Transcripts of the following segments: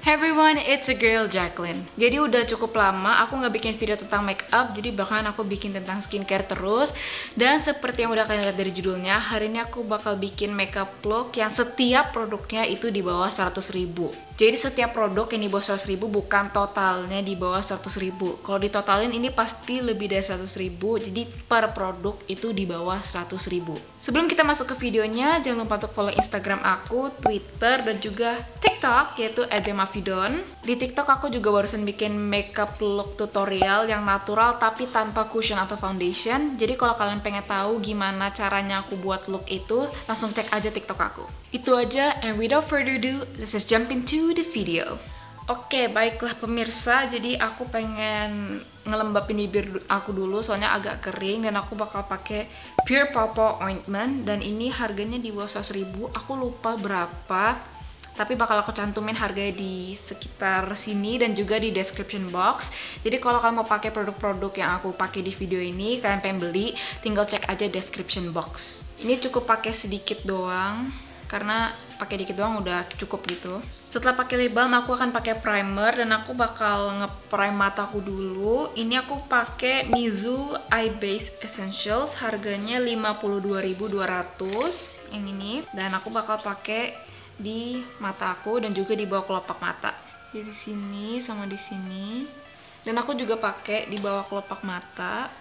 Hey everyone, it's a girl Jacqueline. Jadi udah cukup lama aku nggak bikin video tentang makeup, jadi bahkan aku bikin tentang skincare terus. Dan seperti yang udah kalian lihat dari judulnya, hari ini aku bakal bikin makeup look yang setiap produknya itu di bawah 100.000. Jadi setiap produk yang di bawah 100.000 bukan totalnya di bawah 100.000. Kalau ditotalin ini pasti lebih dari 100.000. Jadi per produk itu di bawah 100.000. Sebelum kita masuk ke videonya, jangan lupa untuk follow Instagram aku, Twitter, dan juga TikTok yaitu @demavidon. Di TikTok aku juga barusan bikin makeup look tutorial yang natural tapi tanpa cushion atau foundation. Jadi kalau kalian pengen tahu gimana caranya aku buat look itu, langsung cek aja TikTok aku. Itu aja, and without further ado, let's just jump into the video. Oke, baiklah pemirsa, jadi aku pengen ngelembapin bibir aku dulu soalnya agak kering, dan aku bakal pakai Pure Pawpaw Ointment, dan ini harganya di bawah 100.000. Aku lupa berapa, tapi bakal aku cantumin harganya di sekitar sini dan juga di description box. Jadi kalau kalian mau pakai produk-produk yang aku pakai di video ini, kalian pengen beli, tinggal cek aja description box. Ini cukup pakai sedikit doang, karena pakai dikit doang udah cukup gitu. Setelah pakai lip balm, aku akan pakai primer dan aku bakal nge-prime mataku dulu. Ini aku pakai Mizu Eye Base Essentials, harganya 52.200 yang ini, dan aku bakal pakai di mata aku dan juga di bawah kelopak mata. Jadi di sini sama di sini. Dan aku juga pakai di bawah kelopak mata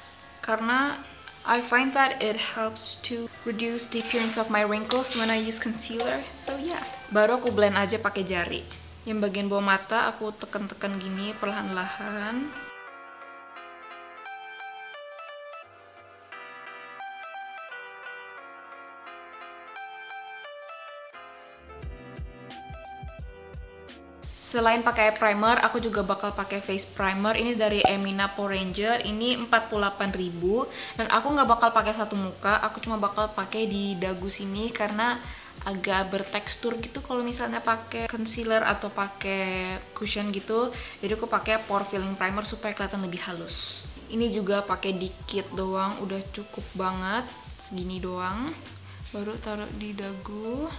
karena I find that it helps to reduce the appearance of my wrinkles when I use concealer. So yeah. Baru aku blend aja pakai jari. Yang bagian bawah mata aku tekan-tekan gini perlahan-lahan. Selain pakai primer, aku juga bakal pakai face primer. Ini dari Emina Pore Ranger. Ini 48.000, dan aku nggak bakal pakai satu muka. Aku cuma bakal pakai di dagu sini karena agak bertekstur gitu kalau misalnya pakai concealer atau pakai cushion gitu. Jadi aku pakai pore filling primer supaya kelihatan lebih halus. Ini juga pakai dikit doang, udah cukup banget. Segini doang. Baru taruh di dagu,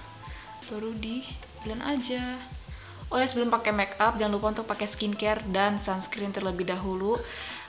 baru di blend aja. Oh ya, sebelum pakai make up jangan lupa untuk pakai skincare dan sunscreen terlebih dahulu,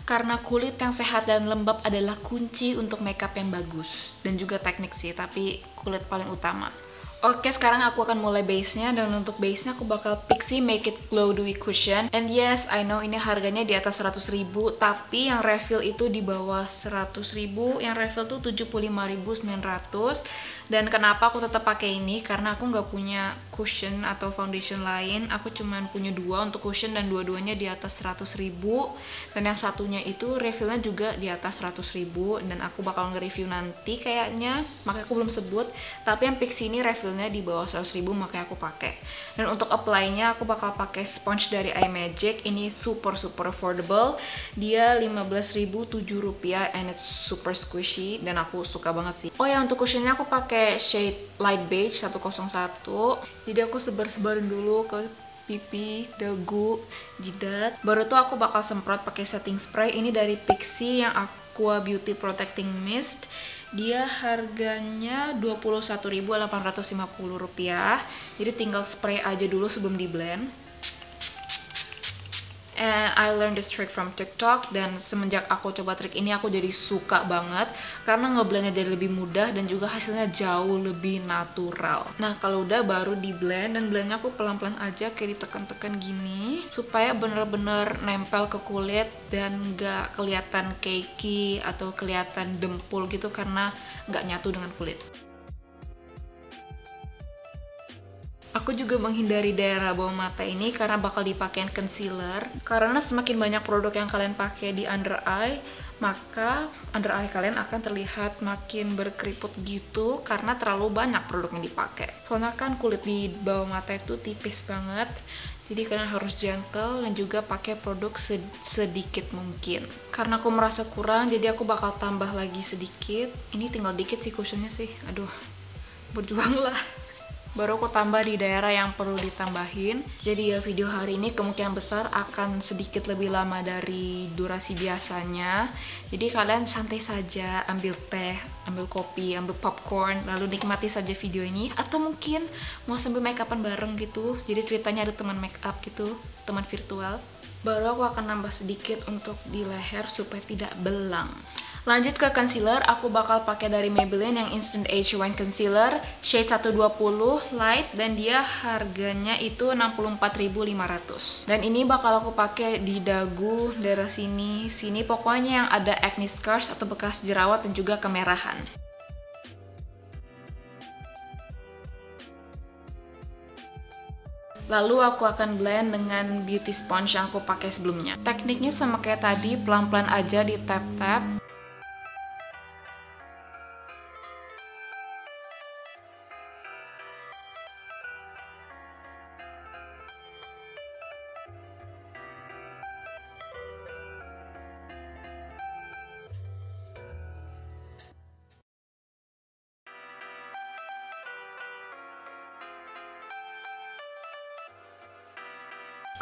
karena kulit yang sehat dan lembab adalah kunci untuk makeup yang bagus, dan juga teknik sih, tapi kulit paling utama. Oke, sekarang aku akan mulai base-nya, dan untuk base-nya aku bakal Pixi Make It Glow Dewy Cushion. And yes, I know ini harganya di atas 100.000, tapi yang refill itu di bawah 100.000. Yang refill tuh 75.900. Dan kenapa aku tetap pakai ini? Karena aku nggak punya cushion atau foundation lain. Aku cuman punya dua untuk cushion, dan dua-duanya di atas 100.000. Dan yang satunya itu refillnya juga di atas 100.000. Dan aku bakal nge-review nanti kayaknya, makanya aku belum sebut. Tapi yang Pixi ini refillnya di bawah 100.000, makanya aku pakai. Dan untuk apply-nya aku bakal pakai sponge dari iMagic. Ini super affordable. Dia 15.007 rupiah, and it's super squishy, dan aku suka banget sih. Oh ya, untuk cushionnya aku pakai shade light beige 101. Jadi aku sebar-sebarin dulu ke pipi, dagu, jidat. Baru tuh aku bakal semprot pakai setting spray. Ini dari Pixi yang Aqua Beauty Protecting Mist. Dia harganya 21.850 rupiah. Jadi tinggal spray aja dulu sebelum di blend. And I learned this trick from TikTok, dan semenjak aku coba trik ini aku jadi suka banget karena ngeblendnya jadi lebih mudah dan juga hasilnya jauh lebih natural. Nah kalau udah baru di blend, dan blendnya aku pelan-pelan aja kayak ditekan-tekan gini supaya bener-bener nempel ke kulit dan nggak kelihatan cakey atau kelihatan dempul gitu karena nggak nyatu dengan kulit. Aku juga menghindari daerah bawah mata ini karena bakal dipakein concealer. Karena semakin banyak produk yang kalian pakai di under eye, maka under eye kalian akan terlihat makin berkeriput gitu karena terlalu banyak produk yang dipakai. Soalnya kan kulit di bawah mata itu tipis banget. Jadi kalian harus gentle dan juga pakai produk sedikit mungkin. Karena aku merasa kurang, jadi aku bakal tambah lagi sedikit. Ini tinggal dikit sih cushionnya sih. Aduh, berjuang lah. baru aku tambah di daerah yang perlu ditambahin. Jadi ya video hari ini kemungkinan besar akan sedikit lebih lama dari durasi biasanya. Jadi kalian santai saja, ambil teh, ambil kopi, ambil popcorn, lalu nikmati saja video ini. Atau mungkin mau sambil make upan bareng gitu. Jadi ceritanya ada teman make up gitu, teman virtual. Baru aku akan nambah sedikit untuk di leher supaya tidak belang. Lanjut ke concealer, aku bakal pakai dari Maybelline yang Instant Age Rewind Concealer shade 120 light dan dia harganya itu 64.500. Dan ini bakal aku pakai di dagu, daerah sini, pokoknya yang ada acne scars atau bekas jerawat dan juga kemerahan. Lalu aku akan blend dengan beauty sponge yang aku pakai sebelumnya. Tekniknya sama kayak tadi, pelan-pelan aja di tap-tap.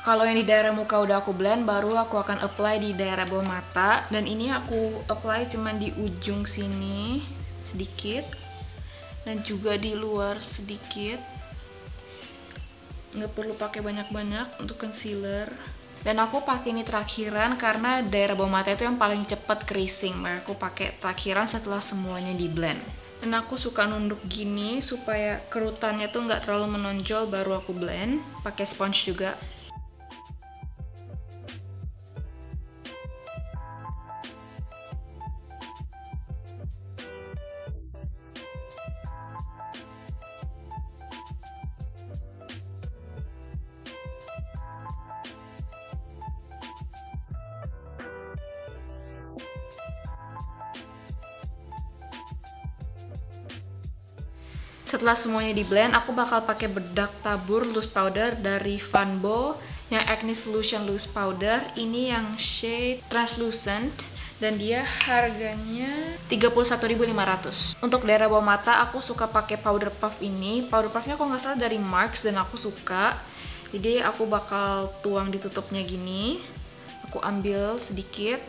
Kalau yang di daerah muka udah aku blend, baru aku akan apply di daerah bawah mata. Dan ini aku apply cuman di ujung sini sedikit dan juga di luar sedikit. Nggak perlu pakai banyak-banyak untuk concealer. Dan aku pakai ini terakhiran karena daerah bawah mata itu yang paling cepat creasing. Maka aku pakai terakhiran setelah semuanya di blend. Dan aku suka nunduk gini supaya kerutannya tuh nggak terlalu menonjol, baru aku blend. Pakai sponge juga. Setelah semuanya di blend, aku bakal pakai bedak tabur loose powder dari Vanbo yang Acne Solution Loose Powder. Ini yang shade translucent dan dia harganya 31.500. Untuk daerah bawah mata aku suka pakai powder puff ini. Powder puffnya kalau nggak salah dari Marks dan aku suka. Jadi aku bakal tuang di tutupnya gini. Aku ambil sedikit.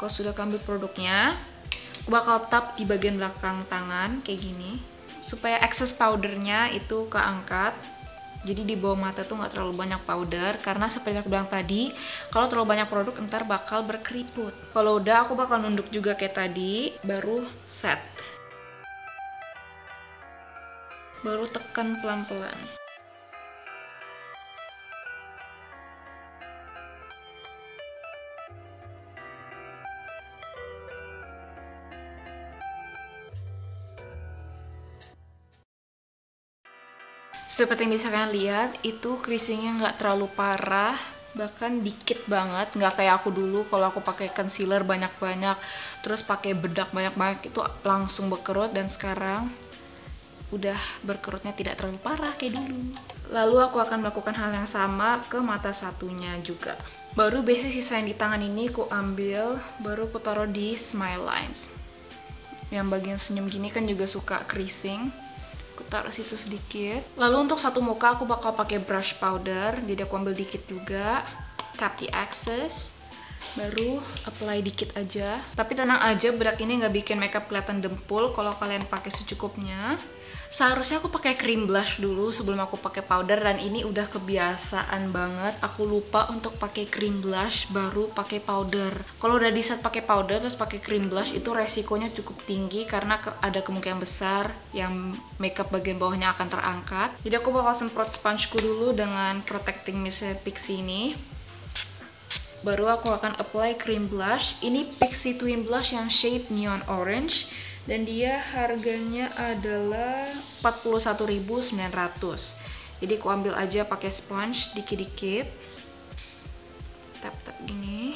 Kalau sudah ambil produknya, aku bakal tap di bagian belakang tangan kayak gini supaya excess powdernya itu keangkat. Jadi di bawah mata tuh nggak terlalu banyak powder karena seperti aku bilang tadi, kalau terlalu banyak produk ntar bakal berkeriput. Kalau udah aku bakal nunduk juga kayak tadi, baru set. Baru tekan pelan-pelan. Seperti yang bisa kalian lihat, itu creasingnya nggak terlalu parah, bahkan dikit banget, nggak kayak aku dulu. Kalau aku pakai concealer banyak-banyak, terus pakai bedak banyak-banyak, itu langsung berkerut. Dan sekarang udah berkerutnya tidak terlalu parah kayak dulu. Lalu aku akan melakukan hal yang sama ke mata satunya juga. Baru basic sisa yang di tangan ini aku ambil, baru aku taruh di smile lines. Yang bagian senyum gini kan juga suka creasing. Aku taruh situ sedikit. Lalu untuk satu muka aku bakal pakai brush powder, jadi aku ambil dikit juga, tap the excess, baru apply dikit aja. Tapi tenang aja, bedak ini nggak bikin makeup kelihatan dempul kalau kalian pakai secukupnya. Seharusnya aku pakai cream blush dulu sebelum aku pakai powder, dan ini udah kebiasaan banget. Aku lupa untuk pakai cream blush baru pakai powder. Kalau udah di set pakai powder terus pakai cream blush itu resikonya cukup tinggi karena ada kemungkinan besar yang makeup bagian bawahnya akan terangkat. Jadi aku bakal semprot spongeku dulu dengan protecting mist Pixi ini. Baru aku akan apply cream blush. Ini Pixi Twin Blush yang shade Neon Orange. Dan dia harganya adalah 41.900. Jadi aku ambil aja pakai sponge dikit-dikit. Tap-tap gini.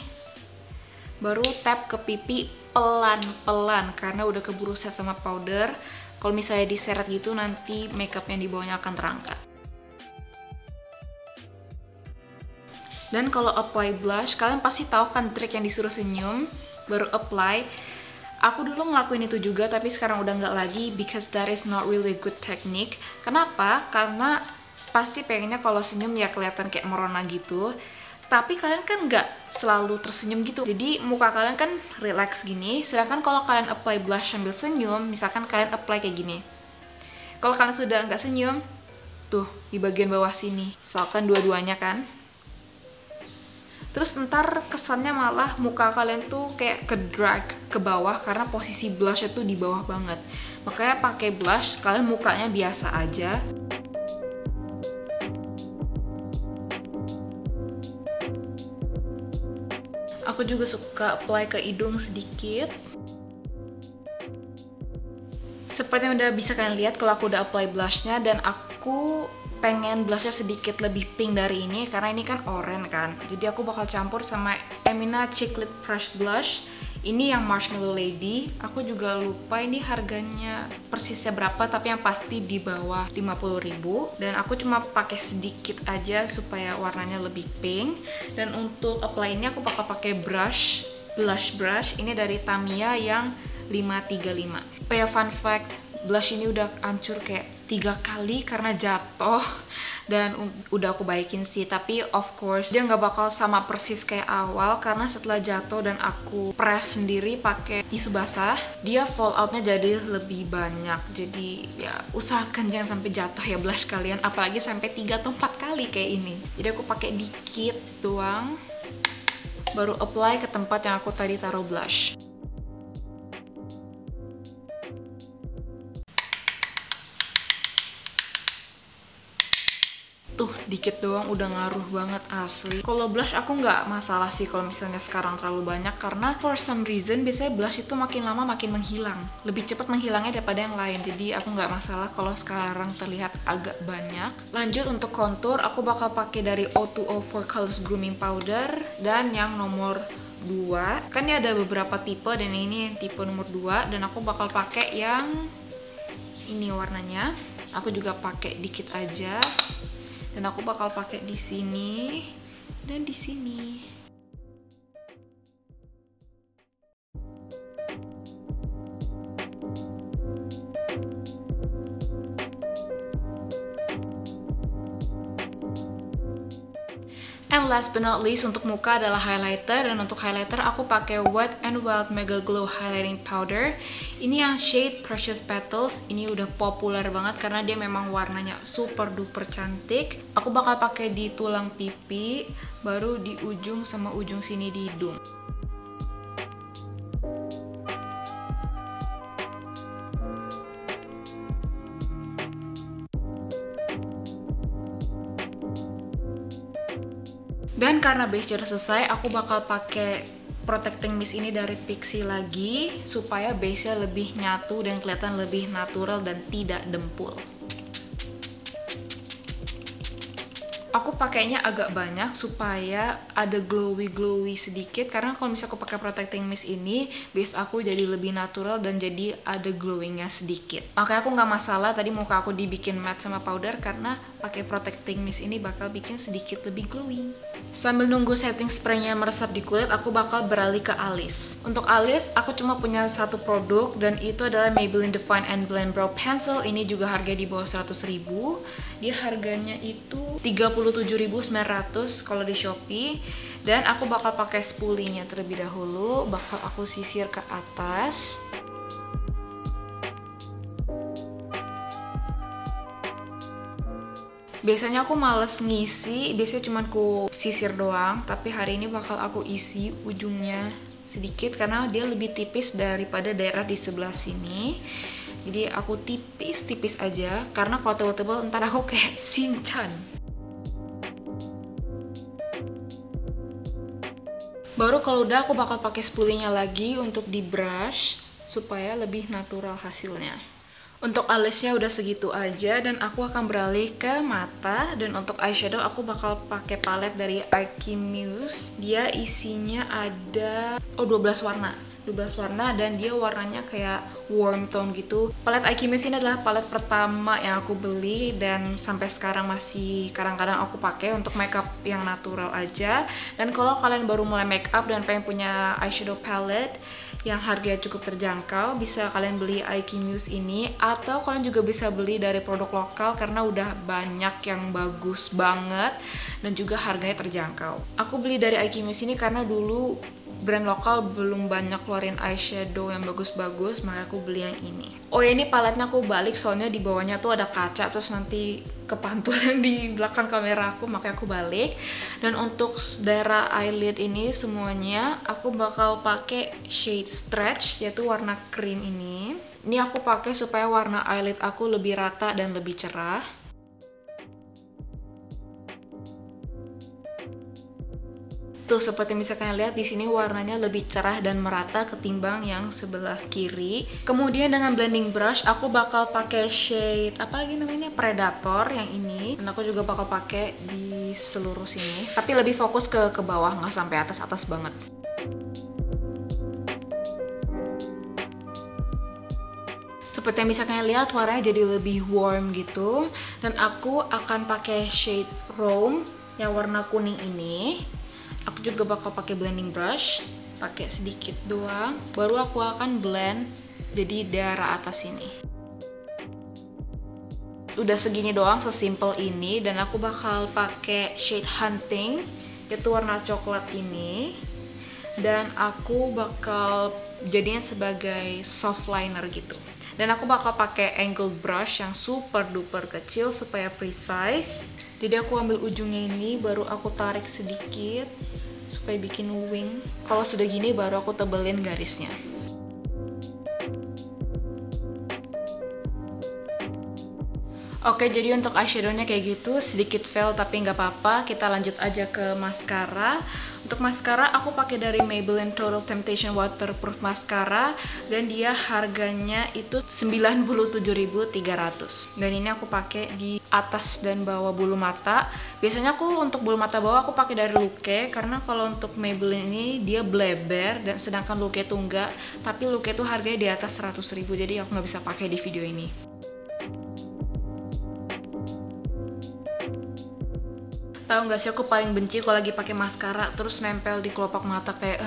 Baru tap ke pipi pelan-pelan karena udah keburu set sama powder. Kalau misalnya diseret gitu nanti makeup yang di bawahnya akan terangkat. Dan kalau apply blush, kalian pasti tahu kan trik yang disuruh senyum, baru apply. Aku dulu ngelakuin itu juga, tapi sekarang udah nggak lagi because that is not really good technique. Kenapa? Karena pasti pengennya kalau senyum ya kelihatan kayak merona gitu. Tapi kalian kan nggak selalu tersenyum gitu. Jadi muka kalian kan relax gini. Sedangkan kalau kalian apply blush sambil senyum, misalkan kalian apply kayak gini. Kalau kalian sudah nggak senyum, tuh di bagian bawah sini, misalkan dua-duanya kan. Terus ntar kesannya malah muka kalian tuh kayak ke drag ke bawah karena posisi blush itu di bawah banget. Makanya pakai blush kalian mukanya biasa aja. Aku juga suka apply ke hidung sedikit. Seperti yang udah bisa kalian lihat kalau aku udah apply blushnya, dan aku pengen blushnya sedikit lebih pink dari ini karena ini kan oranye kan. Jadi aku bakal campur sama Emina Chiclet Fresh Blush. Ini yang Marshmallow Lady. Aku juga lupa ini harganya persisnya berapa, tapi yang pasti di bawah 50.000. Dan aku cuma pakai sedikit aja supaya warnanya lebih pink. Dan untuk apply ini aku bakal pakai blush brush. Ini dari Tamiya yang 535. Oh ya, fun fact, blush ini udah hancur kayak 3 kali karena jatuh, dan udah aku baikin sih. Tapi of course dia nggak bakal sama persis kayak awal karena setelah jatuh dan aku press sendiri pakai tisu basah, dia falloutnya jadi lebih banyak. Jadi ya usahakan jangan sampai jatuh ya blush kalian, apalagi sampai 3 atau 4 kali kayak ini. Jadi aku pakai dikit doang, baru apply ke tempat yang aku tadi taruh blush. Tuh dikit doang udah ngaruh banget asli. Kalau blush aku nggak masalah sih kalau misalnya sekarang terlalu banyak, karena for some reason biasanya blush itu makin lama makin menghilang, lebih cepat menghilangnya daripada yang lain. Jadi aku nggak masalah kalau sekarang terlihat agak banyak. Lanjut untuk contour, aku bakal pakai dari O2O4 Colors Grooming Powder dan yang nomor 2. Kan ini ada beberapa tipe dan ini yang tipe nomor 2, dan aku bakal pakai yang ini warnanya. Aku juga pakai dikit aja. Dan aku bakal pakai di sini dan di sini. And last but not least, untuk muka adalah highlighter. Dan untuk highlighter aku pakai Wet n Wild Mega Glow Highlighting Powder. Ini yang shade Precious Petals. Ini udah populer banget karena dia memang warnanya super duper cantik. Aku bakal pakai di tulang pipi, baru di ujung sama ujung sini di hidung. Dan karena base udah selesai, aku bakal pakai protecting mist ini dari Pixi lagi supaya base-nya lebih nyatu dan kelihatan lebih natural dan tidak dempul. Aku pakainya agak banyak supaya ada glowy sedikit, karena kalau misalnya aku pakai protecting mist ini, base aku jadi lebih natural dan jadi ada glowingnya sedikit. Makanya aku nggak masalah tadi muka aku dibikin matte sama powder, karena pakai protecting mist ini bakal bikin sedikit lebih glowing. Sambil nunggu setting spraynya meresap di kulit, aku bakal beralih ke alis. Untuk alis, aku cuma punya satu produk, dan itu adalah Maybelline Define and Blend Brow Pencil. Ini juga harga di bawah 100.000. Dia harganya itu 37.900 kalau di Shopee. Dan aku bakal pakai spoolie-nya terlebih dahulu. Bakal aku sisir ke atas. Biasanya aku males ngisi, biasanya cuma aku sisir doang. Tapi hari ini bakal aku isi ujungnya sedikit karena dia lebih tipis daripada daerah di sebelah sini. Jadi aku tipis-tipis aja, karena kalau tebal-tebal ntar aku kayak Shinchan. Baru kalau udah aku bakal pakai spoolie-nya lagi untuk di brush supaya lebih natural hasilnya. Untuk alisnya udah segitu aja, dan aku akan beralih ke mata. Dan untuk eyeshadow aku bakal pakai palette dari IKEA Muse. Dia isinya ada 12 warna. 12 warna dan dia warnanya kayak warm tone gitu. Palette IKEA Muse ini adalah palette pertama yang aku beli dan sampai sekarang masih kadang-kadang aku pakai untuk makeup yang natural aja. Dan kalau kalian baru mulai makeup dan pengen punya eyeshadow palette, yang harganya cukup terjangkau. Bisa kalian beli IQ Muse ini, atau kalian juga bisa beli dari produk lokal karena udah banyak yang bagus banget dan juga harganya terjangkau. Aku beli dari IQ Muse ini karena dulu brand lokal belum banyak keluarin eyeshadow yang bagus-bagus, makanya aku beli yang ini. Oh ya, ini paletnya aku balik soalnya di bawahnya tuh ada kaca, terus nanti kepantul yang di belakang kamera aku, makanya aku balik. Dan untuk daerah eyelid ini semuanya aku bakal pakai shade Stretch, yaitu warna krim ini. Ini aku pakai supaya warna eyelid aku lebih rata dan lebih cerah. Tuh, seperti bisa kalian lihat di sini warnanya lebih cerah dan merata ketimbang yang sebelah kiri. Kemudian dengan blending brush aku bakal pakai shade apa lagi namanya, Predator yang ini, dan aku juga bakal pakai di seluruh sini. Tapi lebih fokus ke bawah, nggak sampai atas banget. Seperti yang bisa kalian lihat, warnanya jadi lebih warm gitu. Dan aku akan pakai shade Rome yang warna kuning ini. Aku juga bakal pakai blending brush, pakai sedikit doang. Baru aku akan blend jadi daerah atas ini. Udah segini doang, sesimpel ini. Dan aku bakal pakai shade Hunting, yaitu warna coklat ini. Dan aku bakal jadinya sebagai soft liner gitu. Dan aku bakal pakai angled brush yang super duper kecil supaya precise. Jadi aku ambil ujungnya ini, baru aku tarik sedikit supaya bikin wing. Kalau sudah gini baru aku tebelin garisnya. Oke, jadi untuk eyeshadownya kayak gitu, sedikit fail tapi nggak apa-apa. Kita lanjut aja ke maskara. Untuk maskara aku pakai dari Maybelline Total Temptation Waterproof Mascara, dan dia harganya itu 97.300. Dan ini aku pakai di atas dan bawah bulu mata. Biasanya aku untuk bulu mata bawah aku pakai dari Luke, karena kalau untuk Maybelline ini dia bleber, dan sedangkan Luke itu enggak. Tapi Luke itu harganya di atas 100.000, jadi aku nggak bisa pakai di video ini. Tahu nggak sih, aku paling benci kalau lagi pakai maskara terus nempel di kelopak mata kayak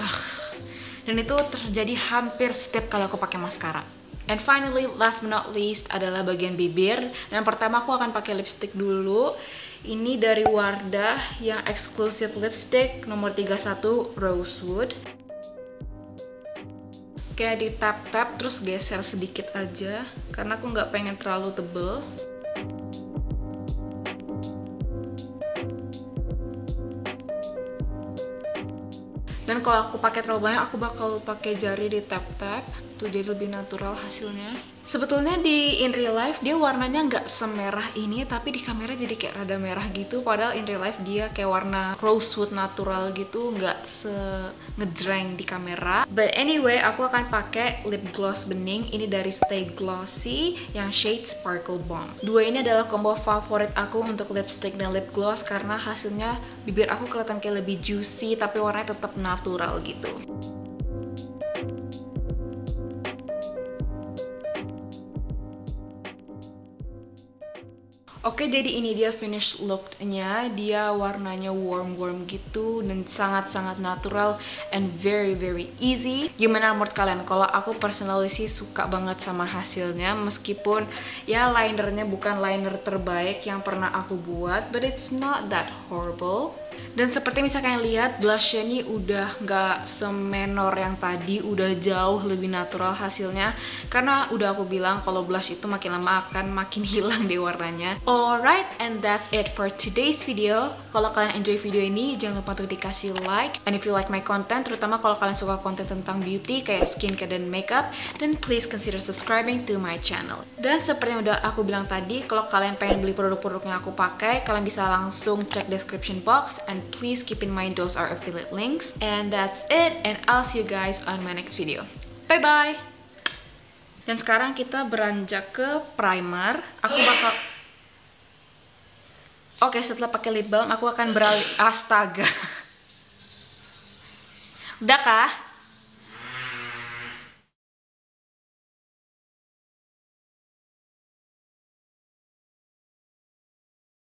dan itu terjadi hampir setiap kali aku pakai maskara. And finally, last but not least adalah bagian bibir. Dan pertama aku akan pakai lipstick dulu. Ini dari Wardah yang exclusive lipstick nomor 31 Rosewood. Kayak di tap-tap terus geser sedikit aja karena aku nggak pengen terlalu tebel. Dan kalau aku pakai terlalu banyak, aku bakal pakai jari di tap-tap tuh, jadi lebih natural hasilnya. Sebetulnya di in real life dia warnanya nggak semerah ini, tapi di kamera jadi kayak rada merah gitu. Padahal in real life dia kayak warna rosewood natural gitu, nggak ngejreng di kamera. But anyway, aku akan pakai lip gloss bening ini dari Stay Glossy yang shade Sparkle Bomb. Dua ini adalah combo favorit aku untuk lipstick dan lip gloss karena hasilnya bibir aku kelihatan kayak lebih juicy tapi warnanya tetap natural gitu. Oke, jadi ini dia finish look-nya. Dia warnanya warm gitu dan sangat-sangat natural and very easy. Gimana menurut kalian? Kalau aku personally sih suka banget sama hasilnya, meskipun ya linernya bukan liner terbaik yang pernah aku buat, but it's not that horrible. Dan seperti misalnya kalian lihat, blushnya ini udah nggak semenor yang tadi, udah jauh lebih natural hasilnya. Karena udah aku bilang kalau blush itu makin lama akan makin hilang deh warnanya. Alright, and that's it for today's video. Kalau kalian enjoy video ini, jangan lupa untuk dikasih like. And if you like my content, terutama kalau kalian suka konten tentang beauty kayak skincare dan makeup, then please consider subscribing to my channel. Dan seperti yang udah aku bilang tadi, kalau kalian pengen beli produk-produk yang aku pakai, kalian bisa langsung cek description box, and please keep in mind those are affiliate links. And that's it, and I'll see you guys on my next video. Bye bye. Dan sekarang kita beranjak ke primer. Aku bakal setelah pakai lip balm aku akan beralih. Astaga. Udah kah?